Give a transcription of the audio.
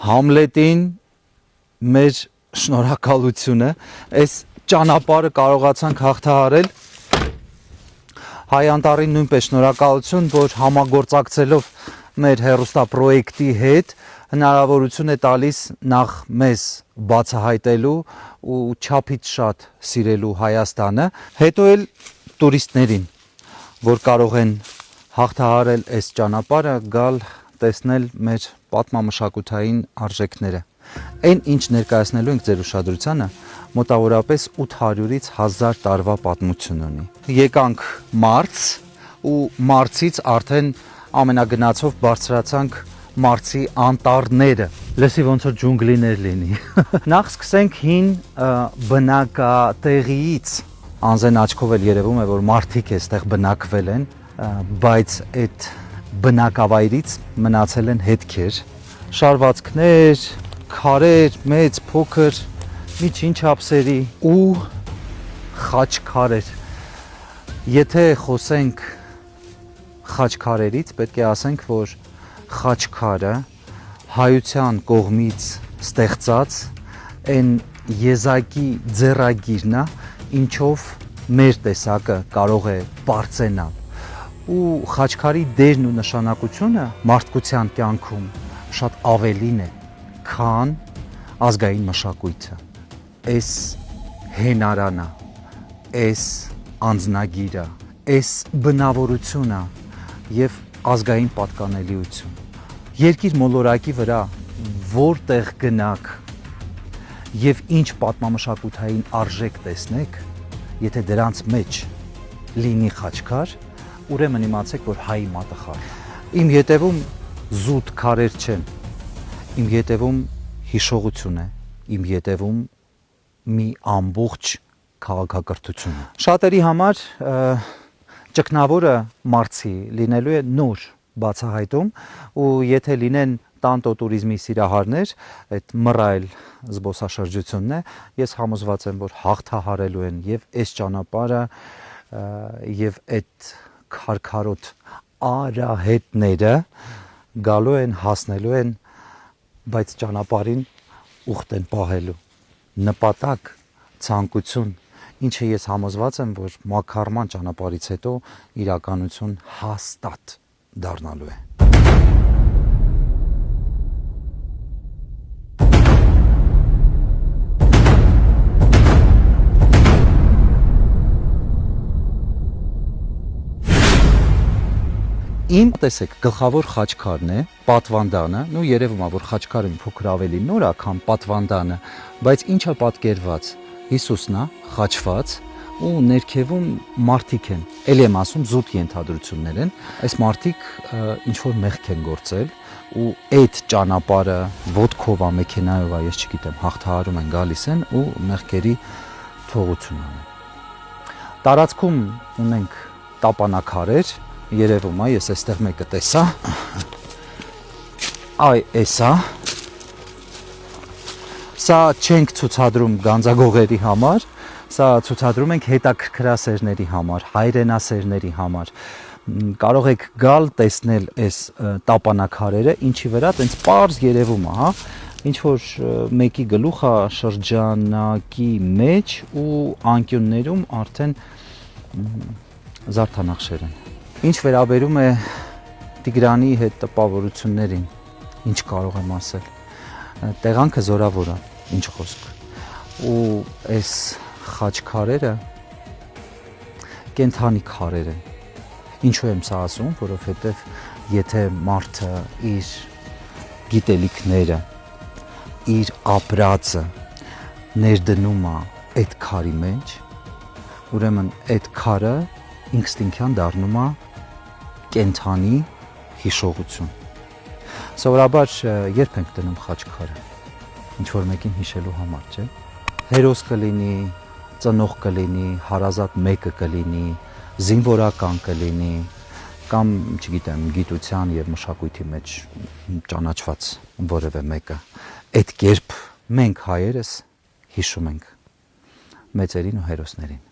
Համլետին մեր շնորհակալությունը, այս ճանապարհը կարողացանք հաղթահարել։ Հայ Անտառին նույնպես շնորհակալություն, որ համագործակցելով մեր հեռուստապրոյեկտի հետ հնարավորություն է տալիս նախ մեզ բացահայտելու ու չափից շատ սիրելու Հայաստանը, հետո էլ տուրիստներին, որ կարող են հաղթահարել այս ճանապարհը, գալ տեսնել մեր պատմամշակութային արժեքները։ Այն, ինչ ներկայացնելու ենք ձեր ուշադրությանը, մոտավորապես 800-ից 1000 տարվա պատմություն ունի։ Եկանք մարց ու մարցից արդեն ամենագնացով բարձրացանք մարցի անտառները, լսի ոնց որ ջունգլիներ լինի։ Նախ սկսենք հին բնակատեղիից։ Անզեն աչքով էլ երևում է, որ մարդիկ այստեղ բնակվել են, բայց այդ բնակավայրից մնացել են հետքեր, շարվածքներ, քարեր, մեծ, փոքր, միջին չափսերի ու խաչքարեր։ Եթե խոսենք խաչքարերից, պետք է ասենք, որ խաչքարը հայության կողմից ստեղծած այն եզակի ձեռագիրն է, ինչով մեր տեսակը կարող է բարձենալ։ Ու խաչքարի դերն ու նշանակությունը մարդկության կյանքում շատ ավելին է, քան ազգային մշակույթը։ Այս հենարանը, այս անձնագիրը, այս բնավորությունը եւ ազգային պատկանելիություն։ Երկիր մոլորակի վրա որտեղ գնաք եւ ինչ պատմամշակութային արժեք տեսնեք, եթե դրանց մեջ լինի խաչքար, ուրեմն իմացեք, որ հայի մատը խառն։ Իմ ետևում զուտ քարեր չեն, իմ ետևում հիշողություն է, իմ ետևում մի ամբողջ քաղաքակրթություն։ Շատերի համար ճգնավորը մարցի լինելու է նոր բացահայտում ու եթե լինեն տանտո տուրիզմի սիրահարներ, այդ մռայլ զբոսաշրջությունն է, ես համոզված եմ, որ հաղթահարելու են եւ այս ճանապարհը եւ այդ քարքարոտ արահետները գալու են, հասնելու են, բայց ճանապարհին ուխտ են պահելու։ Նպատակ, ցանկություն, ինչը ես համոզված եմ, որ մաքարման ճանապարհից հետո իրականություն հաստատ դառնալու է։ Իմ տեսեք գլխավոր խաչքարն է, պատվանդանը, նու երևում է, որ խաչքարը փոքր ավելի նոր է, քան պատվանդանը, բայց ինչա պատկերված, Հիսուսն է խաչված ու ներքևում մարդիկ են։ Էլի եմ ասում, զուտ ենթադրություններ են, այս մարդիկ ինչ որ մեղք են գործել ու այդ ճանապարհը ոտքով է, մեքենայով է, ես չգիտեմ, հաղթահարում են, գալիս են ու մեղքերի թողություն անում։ Տարածքում ունենք տապանակարեր, երևում է, ես այստեղ մեկը տեսա, այ էսա, սա չենք ցուցադրում գանձագողերի համար, սա ցուցադրում ենք հետաքրքրասերների համար, հայրենասերների համար, կարող եք գալ տեսնել այս տապանակարերը, ինչի վրա տենց պարզ երևում է, հա, ինչ որ մեկի գլուխը շրջանակի մեջ ու անկյուններում արդեն զարդանախշեր են։ Ինչ վերաբերում է Տիգրանի հետ տպավորություններին, ինչ կարող եմ ասել, տեղանքը զորավոր է, ինչ խոսք, ու այս խաչքարերը կենթանի քարեր են, ինչու եմ սա ասում, որովհետև եթե մարդը իր գիտելիքները, իր ապրածը ներդնում է այդ քարի մեջ, ուրեմն այդ քարը ինստինկտիվ դառնում է կենթանի հիշողություն։ Սովորաբար երբ ենք դնում խաչքարը, ինչ որ մեկին հիշելու համար, չէ՞։ Հերոս կլինի, ծնող կլինի, հարազատ մեկը կլինի, զինվորական կլինի, կամ, չգիտեմ, գիտության եւ մշակույթի մեջ ճանաչված որևէ մեկը։ Այդ կերպ մենք հայերս հիշում ենք մեծերին ու հերոսներին։